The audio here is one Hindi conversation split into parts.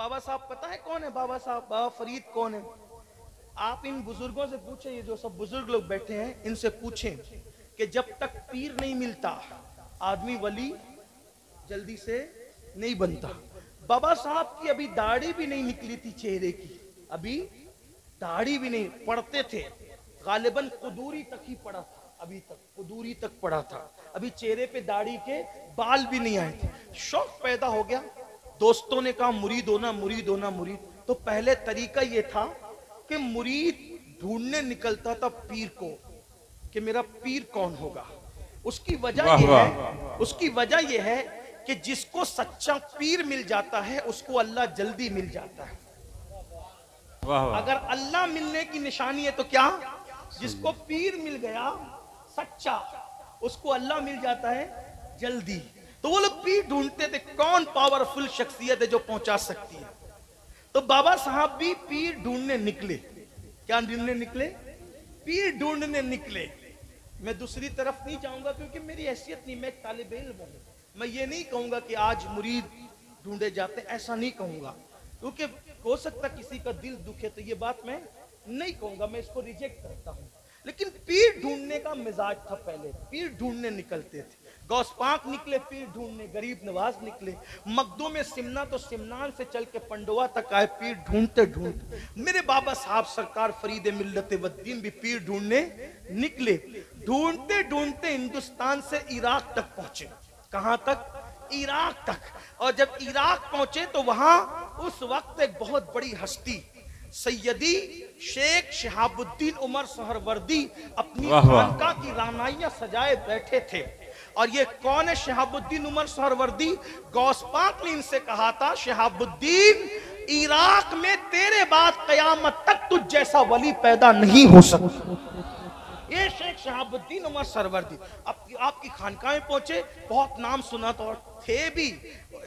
बाबा साहब पता है कौन है बाबा साहब? बाबा फरीद कौन है? आप इन बुजुर्गों से पूछें, ये जो सब बुजुर्ग लोग बैठे हैं इनसे पूछें कि जब तक पीर नहीं मिलता आदमी वली जल्दी से नहीं बनता। बाबा साहब की अभी दाढ़ी भी नहीं निकली थी चेहरे की, अभी दाढ़ी भी नहीं, पढ़ते थे गालिबन कुदूरी तक ही पड़ा था, अभी तक कुदूरी तक पड़ा था, अभी चेहरे पे दाढ़ी के बाल भी नहीं आए थे। शौक पैदा हो गया, दोस्तों ने कहा मुरीद होना मुरीद होना मुरीद। तो पहले तरीका ये था कि मुरीद ढूंढने निकलता था पीर को कि मेरा पीर कौन होगा। उसकी वजह यह है, उसकी वजह यह है कि जिसको सच्चा पीर मिल जाता है उसको अल्लाह जल्दी मिल जाता है। अगर अल्लाह मिलने की निशानी है तो क्या, जिसको पीर मिल गया सच्चा उसको अल्लाह मिल जाता है जल्दी। तो वो लोग पीर ढूंढते थे कौन पावरफुल शख्सियत है जो पहुंचा सकती है। तो बाबा साहब भी पीर ढूंढने निकले। क्या ढूंढने निकले? पीर ढूंढने निकले। मैं दूसरी तरफ नहीं जाऊंगा क्योंकि मेरी हैसियत नहीं, मैं एक तालिब इल्म हूं। मैं ये नहीं कहूंगा कि आज मुरीद ढूंढे जाते, ऐसा नहीं कहूंगा क्योंकि हो सकता किसी का दिल दुखे, तो ये बात मैं नहीं कहूंगा, मैं इसको रिजेक्ट करता हूं। लेकिन पीर ढूंढने का मिजाज था, पहले पीर ढूंढने निकलते थे। गौस पाक निकले पीर ढूंढने, गरीब नवाज निकले, मकदू में सिमना तो सिमनान से चल के पंडोआ तक आए पीर ढूंढते ढूंढते। मेरे बाबा साहब सरकार फरीद मिल्लत वद्दीन भी पीर ढूंढने निकले। ढूंढते ढूंढते हिंदुस्तान से इराक तक पहुंचे। कहां तक? इराक तक। और जब इराक पहुंचे तो वहां उस वक्त एक बहुत बड़ी हस्ती सैयदी शेख शहाबुद्दीन उमर सहरवर्दी अपनी खानका की रानाइयां सजाए बैठे थे। और ये कौन है शहाबुद्दीन उमर सहरवर्दी? गौस पाक ने इनसे कहा था शहाबुद्दीन इराक में तेरे बाद कयामत तक तुझ जैसा वली पैदा नहीं हो सकता। ये शेख शहाबुद्दीन उमर सरवर्दी आपकी खानका में पहुंचे, बहुत नाम सुना तो थे भी।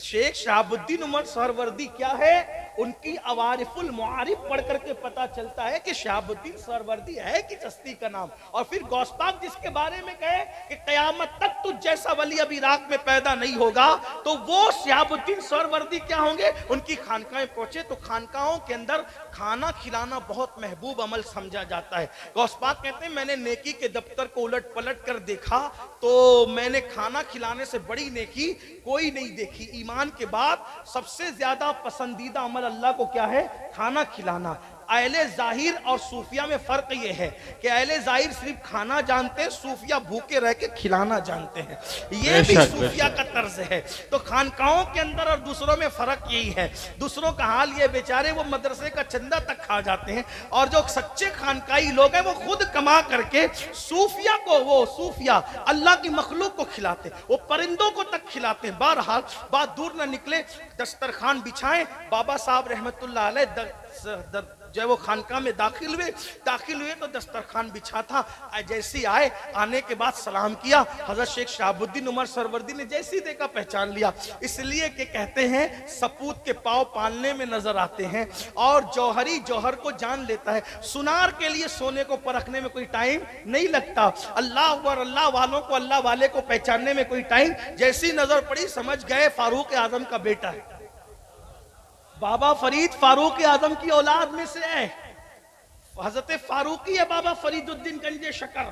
शेख शहाबुद्दीन उमर सरवर्दी क्या है? उनकी अवारिफुल मुआरिफ पढ़ करके पता चलता है कि शहाबुद्दीन सरवर्दी है कि चश्ती का नाम। और फिर गौस पाक जिसके बारे में कहे कि कयामत तक तुझ जैसा वली अब इराक में पैदा नहीं होगा, तो वो शहाबुद्दीन सरवर्दी क्या होंगे? उनकी खानका में पहुंचे तो खानकाओं के अंदर खाना खिलाना बहुत महबूब अमल समझा जाता है। गौस पाक कहते हैं मैंने नेकी के दफ्तर को उलट पलट कर देखा तो मैंने खाना खिलाने से बड़ी नेकी कोई नहीं देखी। ईमान के बाद सबसे ज्यादा पसंदीदा अमल अल्लाह को क्या है? खाना खिलाना। अहले जाहिर और सूफिया में फर्क ये है कि अहले जाहिर सिर्फ खाना जानते हैं, सूफिया भूखे रह के खिलाना जानते हैं। ये भी सूफिया का तर्ज है। तो खानकाओं के अंदर और दूसरों में फर्क यही है। दूसरों का हाल ये बेचारे वो मदरसे का चंदा तक खा जाते हैं, और जो सच्चे खानकाई लोग हैं वो खुद कमा करके सूफिया को, वो सूफिया अल्लाह की मखलूक को खिलाते, वो परिंदों को तक खिलाते हैं। बहरहाल बात दूर न निकले, दस्तरखान बिछाएं। बाबा साहब रहमतुल्लाह अलैह जब वो खानका में दाखिल हुए तो दस्तरखान बिछा था। जैसे आए, आने के बाद सलाम किया। हजरत शेख शहाबुद्दीन उमर सरवर्दी ने जैसी देखा पहचान लिया। इसलिए कि कहते हैं सपूत के पांव पालने में नजर आते हैं और जौहरी जौहर को जान लेता है। सुनार के लिए सोने को परखने में कोई टाइम नहीं लगता। अल्लाह और अल्लाह वालों को अल्लाह वाले को पहचानने में कोई टाइम, जैसी नजर पड़ी समझ गए फारूक आजम का बेटा है। बाबा फरीद फारूक आजम की औलाद में से है। हजरत फारूकी है बाबा फरीदुद्दीन गंजे शकर।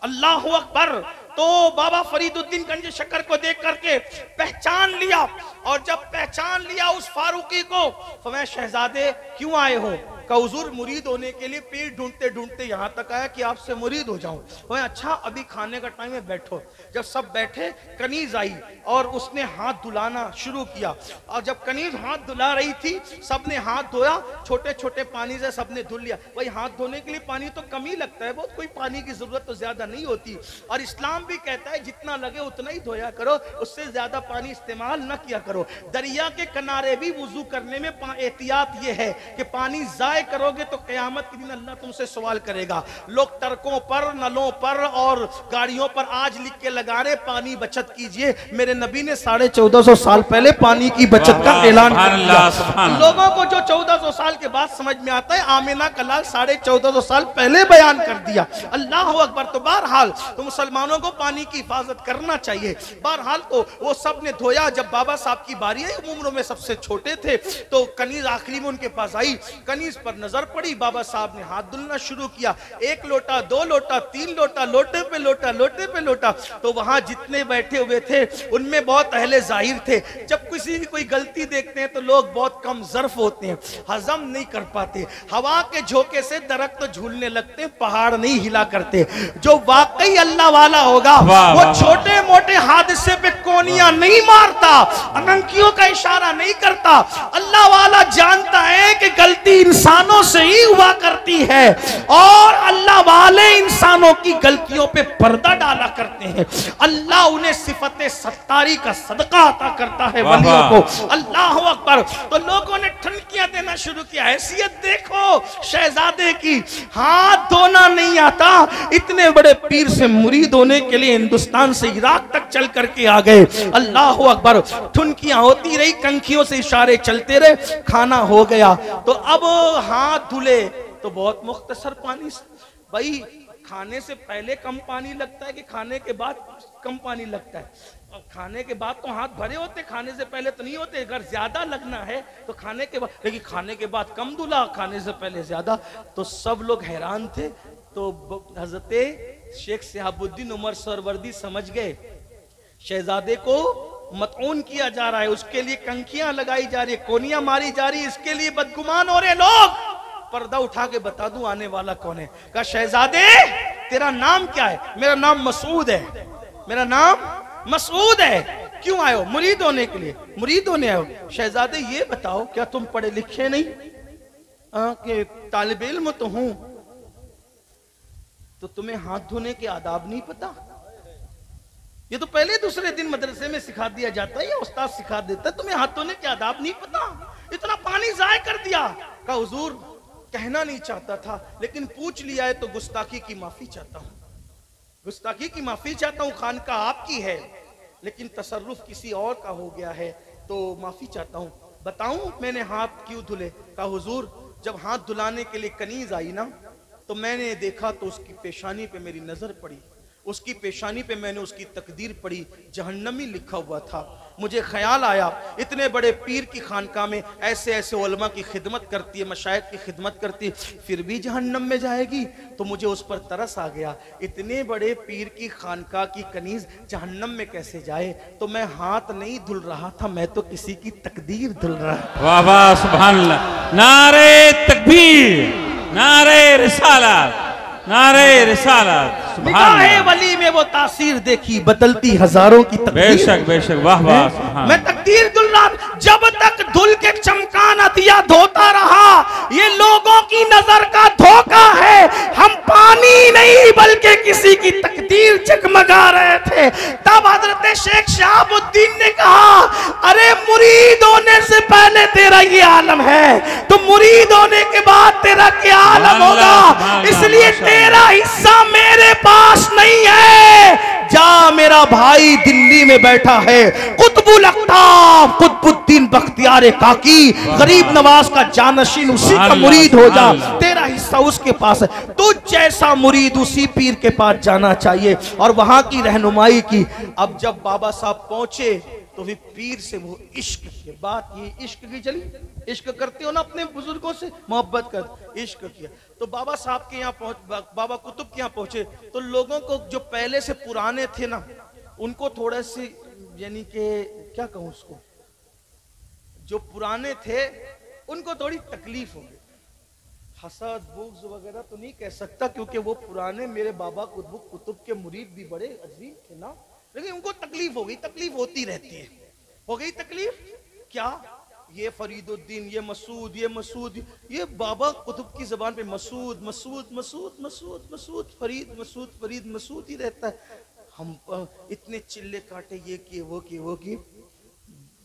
अल्लाह अकबर। तो बाबा फरीदुद्दीन गंजे शकर को देख करके पहचान लिया, और जब पहचान लिया उस फारूकी को, फरमाया शहजादे क्यों आए हो? का हुजूर मुरीद होने के लिए पीर ढूंढते ढूंढते यहाँ तक आया कि आपसे मुरीद हो जाऊं। वह अच्छा अभी खाने का टाइम है, बैठो। जब सब बैठे कनीज आई और उसने हाथ धुलाना शुरू किया। और जब कनीज हाथ धुला रही थी सबने हाथ धोया, छोटे छोटे पानी से सबने धुल लिया। भाई हाथ धोने के लिए पानी तो कम ही लगता है, बहुत कोई पानी की जरूरत तो ज्यादा नहीं होती। और इस्लाम भी कहता है जितना लगे उतना ही धोया करो, उससे ज्यादा पानी इस्तेमाल न किया करो। दरिया के किनारे भी वुजू करने में एहतियात यह है कि पानी ज़ाय करोगे तो क़यामत के दिन अल्लाह तुमसे सवाल करेगा। लोग ट्रकों पर, नलों पर और गाड़ियों पर आज लिख के लगा रहे पानी बचत कीजिए। मेरे नबी ने 1450 साल पहले पानी की बचत का ऐलान कर दिया। लोगों को जो 1400 साल के बाद समझ में आता है, आमिना का लाल 1450 साल पहले बयान कर दिया। अल्लाह अकबर। तो बहरहाल तो मुसलमानों को पानी की हिफाजत करना चाहिए। बहरहाल तो वो सब ने धोया। जब बाबा साहब की बारी आई, उम्र में सबसे छोटे थे, तो कनीज आखिरी में उनके पास आई। कनीज पर नजर पड़ी, बाबा साहब ने हाथ धुलना शुरू किया। 1 लोटा, 2 लोटा, 3 लोटा, लोटे पे लोटा, लोटे पे लोटा। तो वहां जितने बैठे हुए थे उनमें बहुत अहले जाहिर थे। जब किसी की कोई गलती देखते हैं तो लोग बहुत कम ज़र्फ होते हैं, हजम नहीं कर पाते। हवा के झोंके से दरख्त तो झूलने लगते हैं, पहाड़ नहीं हिला करते। जो वाकई अल्लाह वाला होगा वो छोटे मोटे हादसे पे कोनियां नहीं मारता, अंकियों का इशारा नहीं करता। अल्लाह वाला जानता है कि गलती इंसानों से ही हुआ करती है और अल्लाह वाले इंसानों की गलतियों पे पर्दा डाला करते हैं। अल्लाह उन्हें सिफते सत्तारी का सदका अता करता है वलियों को। अल्लाह अकबर। तो लोगों ने ठनकियां देना शुरू किया। हैसियत देखो शहजादे की, हाथ धोना नहीं आता, इतने बड़े पीर से मुरीद होने के लिए हिंदुस्तान से इराक तक चल करके आ गए। अल्लाह अकबर। ठुनकियां होती रही, कंखियों से इशारे चलते रहे, खाना हो गया। तो अब हाथ धुले तो बहुत मुख्तसर पानी। भाई खाने से पहले कम पानी लगता है कि खाने के बाद कम पानी लगता है? और खाने के बाद तो हाथ भरे होते, खाने से पहले तो नहीं होते। अगर ज्यादा लगना है तो खाने के बाद, लेकिन खाने के बाद कम धुला, खाने से पहले ज्यादा। तो सब लोग हैरान थे। तो हजरत शेख सिहाबुद्दीन उमर सरवर्दी समझ गए शहजादे को मतऊन किया जा रहा है, उसके लिए कंखियां लगाई जा रही है, कोनियां मारी जा रही है, इसके लिए बदगुमान हो रहे लोग। पर्दा उठा के बता दूं आने वाला कौन है। कहा शहजादे तेरा नाम क्या है? मेरा नाम मसूद है। मेरा नाम मसूद है। क्यों आए हो? मुरीद होने के लिए। मुरीद होने आए हो? शहजादे ये बताओ क्या तुम पढ़े लिखे नहीं? कि तालिब इल्म तो हूं। तो तुम्हें हाथ धोने के आदाब नहीं पता? ये तो पहले दूसरे दिन मदरसे में सिखा दिया जाता है या उस्ताद सिखा देता है। तुम्हें हाथ धोने के आदाब नहीं पता? इतना पानी जाया कर दिया। कहा हुजूर कहना नहीं चाहता था, लेकिन पूछ लिया है तो गुस्ताखी की माफी चाहता हूं। गुस्ताखी की माफी चाहता हूं। खानकाह आपकी है लेकिन तसर्रुफ किसी और का हो गया है, तो माफी चाहता हूं। बताऊं मैंने हाथ क्यों धुले? कहा हुजूर जब हाथ धुलाने के लिए कनीज आई ना, तो मैंने देखा तो उसकी पेशानी पे मेरी नजर पड़ी। उसकी पेशानी पे मैंने उसकी तकदीर पढ़ी, जहन्नमी लिखा हुआ था। मुझे ख्याल आया इतने बड़े पीर की खानकाह में ऐसे ऐसे उलमा की खिदमत करती है, मशाइख की खिदमत करती है, फिर भी जहन्नम में जाएगी। तो मुझे उस पर तरस आ गया, इतने बड़े पीर की खानकाह की कनीज जहन्नम में कैसे जाए? तो मैं हाथ नहीं धुल रहा था, मैं तो किसी की तकदीर धुल रहा था। वाह वाह सुभान अल्लाह। नारे तकबीर, नारे रिसालत, नारे रिसालत। निगाहे वली में वो तासीर देखी, बदलती हजारों की तकदीर। बेशक बेशक, वाह वाह। मैं तकदीर धुल रहा, जब तक धुल के चमका न दिया धोता रहा। ये लोगों की नजर का धोखा है। हम पानी नहीं बल्कि किसी की तकदीर जगमगा रहे थे। तब हजरत शेख शहाबुद्दीन ने कहा अरे मुरीद होने से पहले तेरा ये आलम है, तो मुरीद होने के बाद तेरा क्या आलम होगा? इसलिए तेरा हिस्सा मेरे पास नहीं है। जा मेरा भाई दिल्ली में बैठा है, कुतुबुल अख्ताब कुतुबुद्दीन बख्तियार काकी, गरीब नवाज का जानशीन, उसी का मुरीद हो जा। तेरा हिस्सा उसके पास है। तुझ जैसा मुरीद उसी पीर के पास जाना चाहिए और वहां की रहनुमाई की। अब जब बाबा साहब पहुंचे तो भी पीर से वो इश्क की बात, ये इश्क की चली। इश्क करते हो ना अपने बुजुर्गों से, मोहब्बत कर, इश्क किया। तो बाबा साहब के यहाँ बाबा कुतुब के यहाँ पहुंचे तो लोगों को जो पहले से पुराने थे ना, उनको थोड़े से यानी कि क्या कहूं उसको, जो पुराने थे उनको थोड़ी तकलीफ हो गई। हसद बुग़्ज़ वगैरह तो नहीं कह सकता क्योंकि वो पुराने मेरे बाबा कुतुब के मुरीद भी बड़े अजीम थे ना, लेकिन उनको तकलीफ हो गई। तकलीफ होती रहती है। हो गई तकलीफ क्या? ये फरीदुद्दीन, ये मसूद, ये बाबा कुतुब की जबान पे मसूद मसूद मसूद मसूद मसूद फरीद मसूद फरीद मसूद ही रहता है। हम इतने चिल्ले काटे, ये किए वो किए वो किए।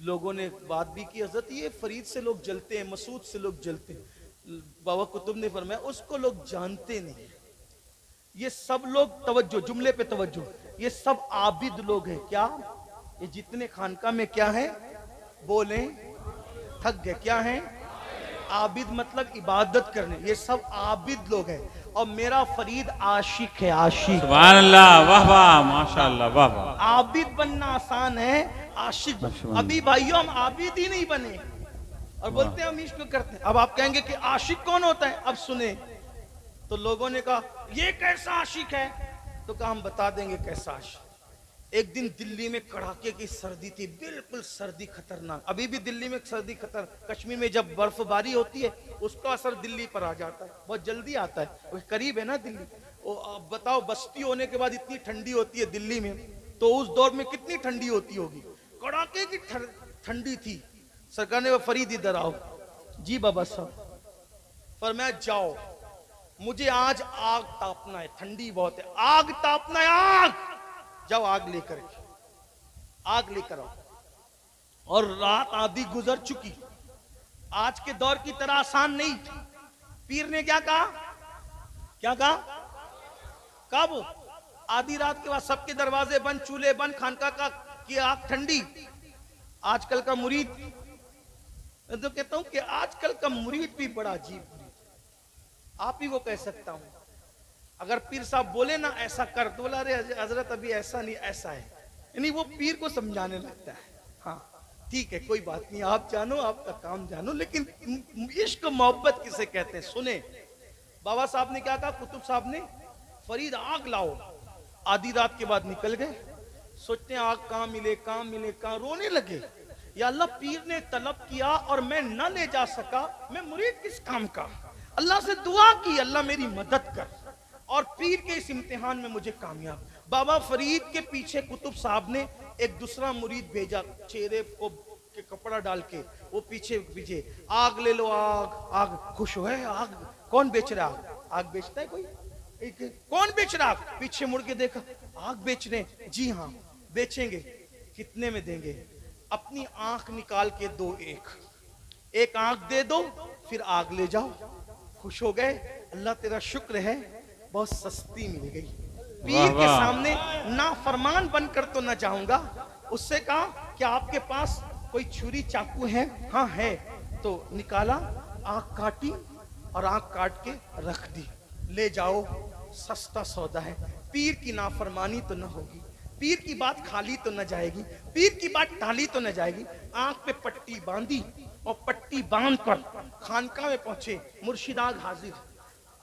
लोगों ने बात भी की हजरत ये फरीद से लोग जलते हैं, मसूद से लोग जलते हैं। बाबा कुतुब ने फरमाया उसको लोग जानते नहीं। ये सब लोग, तवज्जो, जुमले पे तवज्जो, ये सब आबिद लोग हैं। क्या ये जितने खानका में क्या है, बोले थक गए, क्या है? आबिद मतलब इबादत करने, ये सब आबिद लोग हैं। और मेरा फरीद आशिक है, आशिक। सुभान अल्लाह, वाह वाह, माशाअल्लाह, वाह वाह। आबिद बनना आसान है, आशिक अभी भाइयों हम आबिद ही नहीं बने और बोलते हैं हम इश्क करते हैं। अब आप कहेंगे कि आशिक कौन होता है? अब सुने, तो लोगों ने कहा ये कैसा आशिक है, तो कहा हम बता देंगे कैसा आशिक। एक दिन दिल्ली में कड़ाके की सर्दी थी, बिल्कुल सर्दी खतरनाक। अभी भी दिल्ली में सर्दी खतर, कश्मीर में जब बर्फबारी होती है उसका असर दिल्ली पर आ जाता है, बहुत जल्दी आता है, वो करीब है ना दिल्ली। अब बताओ बस्ती होने के बाद इतनी ठंडी होती है दिल्ली में, तो उस दौर में कितनी ठंडी होती होगी? कड़ाके की ठंडी थी। सरकार ने फरीद इधर आओ। जी बाबा साहब। फरमाया जाओ, मुझे आज आग तापना है, ठंडी बहुत है, आग तापना है, आग। जाओ आग लेकर आओ। और रात आधी गुजर चुकी, आज के दौर की तरह आसान नहीं। पीर ने क्या कहा? कब? आधी रात के बाद सबके दरवाजे बंद, चूल्हे बंद, खानका का की आग ठंडी। आजकल का मुरीद, मैं तो कहता हूं कि आजकल का मुरीद भी बड़ा अजीब, आप ही को कह सकता हूं। अगर पीर साहब बोले ना ऐसा कर, तो बोला अरे हजरत अभी ऐसा नहीं, ऐसा है, यानी वो पीर को समझाने लगता है। हाँ ठीक है, कोई बात नहीं, आप जानो, आपका काम जानो, लेकिन इश्क मोहब्बत किसे कहते हैं? सुने, बाबा साहब ने क्या कहा, कुतुब साहब ने, फरीद आग लाओ। आधी रात के बाद निकल गए, सोचते हैं आग कहाँ मिले, कहाँ, रोने लगे। या अल्लाह, पीर ने तलब किया और मैं न ले जा सका, मैं मुरीद किस काम का? अल्लाह से दुआ की, अल्लाह मेरी मदद कर, और पीर के इस इम्तिहान में मुझे कामयाब। बाबा फरीद के पीछे कुतुब साहब ने एक दूसरा मुरीद भेजा, चेहरे को के कपड़ा डाल के, वो पीछे आग ले लो, आग। खुश हुए, आग कौन बेच रहा है? आग बेचता है कोई? कौन बेच रहा? पीछे मुड़ के देखा, आग बेच रहे। जी हाँ बेचेंगे, कितने में देंगे? अपनी आंख निकाल के दो, एक आंख दे दो, फिर आग ले जाओ। खुश हो गए, अल्लाह तेरा शुक्र है, बहुत सस्ती मिल गई। पीर के सामने ना फरमान बनकर तो न जाऊंगा। उससे कहा कि आपके पास कोई छुरी चाकू है? हाँ है। तो निकाला, आंख काटी और आंख काट के रख दी, ले जाओ, सस्ता सौदा है। पीर की नाफरमानी तो न होगी, पीर की बात खाली तो न जाएगी, पीर की बात टाली तो न जाएगी। आंख पे पट्टी बांधी और पट्टी बांध कर खानका में पहुंचे। मुर्शिद आग हाजिर,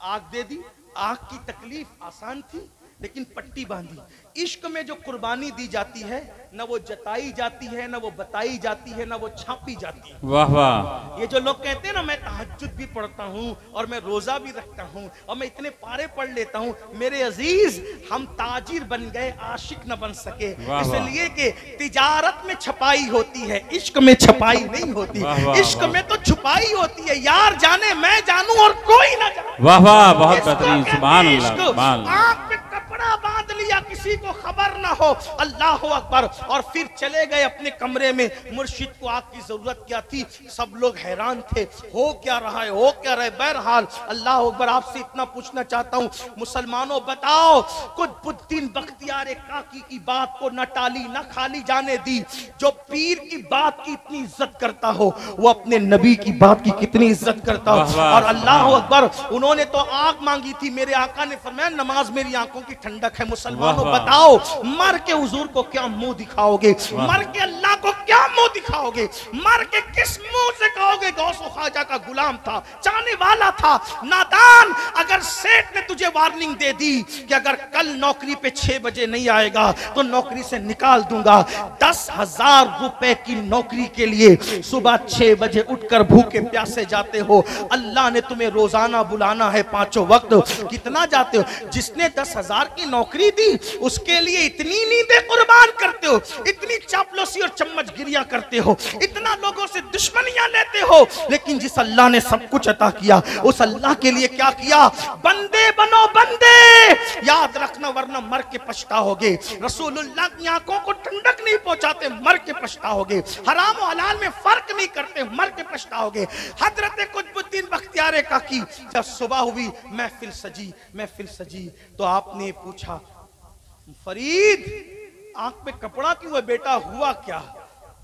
आग दे दी। आग की तकलीफ आसान थी, लेकिन पट्टी बांधी। इश्क में जो कुर्बानी दी जाती है, न वो जताई जाती है, न वो बताई जाती है, न वो छापी जाती है। वाह वाह। ये जो लोग कहते हैं ना, मैं तहज्जुद भी पढ़ता हूँ और मैं रोजा भी रखता हूँ और मैं इतने पारे पढ़ लेता हूँ, मेरे अजीज, हम ताजिर बन गए, आशिक न बन सके। इसलिए कि तिजारत में छपाई होती है, इश्क में छपाई नहीं होती। इश्क में तो छुपाई होती है, यार जाने, मैं जानू और कोई ना जाने। वाह वाह, बहुत बेहतरीन, सुभान अल्लाह। आंख पे कपड़ा बांध लिया, किसी को खबर ना हो, अल्लाह अकबर। और फिर चले गए अपने कमरे में। मुर्शिद को आग की जरूरत क्या थी? सब लोग हैरान थे, हो क्या रहा है, हो क्या रहा है। बहरहाल अल्लाह अकबर, आपसे इतना पूछना चाहता हूँ, मुसलमानों बताओ, कुतुबुद्दीन बख्तियार काकी की बात को न टाली न खाली जाने दी। जो पीर की बात की इतनी इज्जत करता हो, वो अपने नबी की बात की कितनी इज्जत करता हो। और अल्लाह अकबर, उन्होंने तो आग मांगी थी, मेरे आका ने फरमाया नमाज मेरी आंखों की ठंडक है। मुसलमानों बताओ, मर के हुजूर को क्या मुंह दिखाओगे? मर के अल्लाह को क्या मुंह दिखाओगे? मर के किस मुंह से कहोगे गौसो ख्वाजा का गुलाम था, चाहने वाला था? नादान, अगर सेठ ने तुझे वार्निंग दे दी कि अगर कल नौकरी पे 6 बजे नहीं आएगा तो नौकरी से निकाल दूंगा, 10,000 रुपए की नौकरी के लिए सुबह 6 बजे उठकर भूखे प्यासे जाते हो। अल्लाह ने तुम्हें रोजाना बुलाना है 5 वक्त, कितना जाते हो? जिसने 10,000 की नौकरी दी, उसके लिए इतनी नींदें कुर्बान करते हो, इतनी चापलूसी और चम्मच गिरिया करते हो, इतना लोगों से दुश्मनियां लेते हो, लेकिन जिस अल्लाह ने सब कुछ अता किया उस अल्लाह के लिए क्या किया? बंदे बनो बंदे, याद रखना, वरना मर के पछताओगे। रसूलुल्लाह की आंखों को ठंडक नहीं पहुंचाते, मर के पछताओगे। हराम और हलाल में फर्क नहीं करते, मर के पछताओगे। हजरत कुतुबुद्दीन बख्तियार काकी जब सुबह हुई, महफिल सजी, तो आपने पूछा, फरीद आंख पे कपड़ा क्यों है बेटा, हुआ क्या?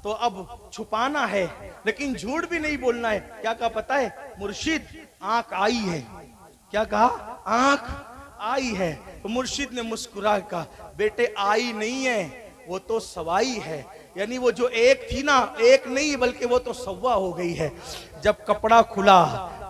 तो अब छुपाना है लेकिन झूठ भी नहीं बोलना है। क्या कहा पता है? मुर्शिद आंख आई है। क्या कहा? आंख आई है। तो मुर्शिद ने मुस्कुरा कहा, बेटे आई नहीं है, वो तो सवाई है। यानी वो जो एक थी ना, एक नहीं बल्कि वो तो सवा हो गई है। जब कपड़ा खुला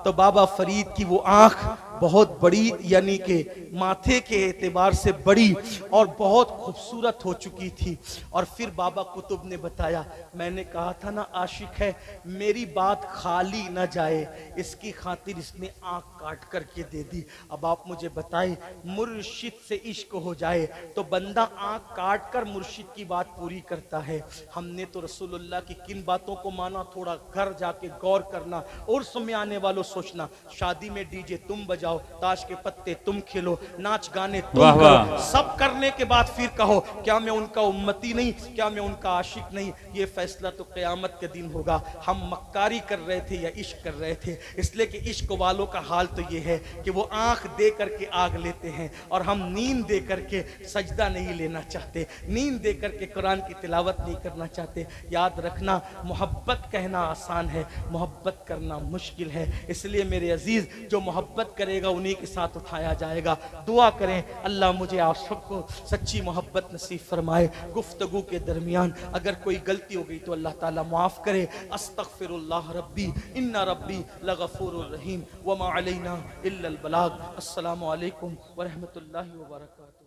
तो बाबा फरीद की वो आंख बहुत बड़ी, यानी कि माथे के एतबार से बड़ी और बहुत खूबसूरत हो चुकी थी। और फिर बाबा कुतुब ने बताया, मैंने कहा था ना आशिक है, मेरी बात खाली न जाए, इसकी खातिर इसने आंख काट करके दे दी। अब आप मुझे बताएं, मुर्शिद से इश्क हो जाए तो बंदा आंख काट कर मुर्शिद की बात पूरी करता है। हमने तो रसूलुल्लाह की किन बातों को माना, थोड़ा घर जाके गौर करना। उर्स में आने वालों सोचना, शादी में डीजे तुम बजाओ, ताश के पत्ते तुम खेलो, नाच गाने तुम करो, सब करने के बाद फिर कहो क्या मैं उनका उम्मती नहीं, क्या मैं उनका आशिक नहीं? ये फैसला तो क़यामत के दिन होगा। हम मक्कारी कर रहे थे या इश्क कर रहे थे? इसलिए कि इश्क वालों का हाल तो ये है कि वो आंख दे करके आग लेते हैं और हम नींद दे करके सजदा नहीं लेना चाहते, नींद दे करके कुरान की तिलावत नहीं करना चाहते। याद रखना, मोहब्बत कहना आसान है, मोहब्बत करना मुश्किल है। इसलिए मेरे अजीज, जो मोहब्बत करेगा उन्हीं के साथ उठाया जाएगा। दुआ करें अल्लाह मुझे आप सबको सच्ची मोहब्बत नसीब फरमाए। गुफ्तगू के दरमियान अगर कोई गलती हो गई तो अल्लाह ताला माफ़ करे। अस्तगफिरुल्लाह रब्बी इन्ना रब्बी लगफूरुर रहीम व मा अलैना इल्लल बलाग। अस्सलामु अलैकुम व रहमतुल्लाहि व बरकातुहू।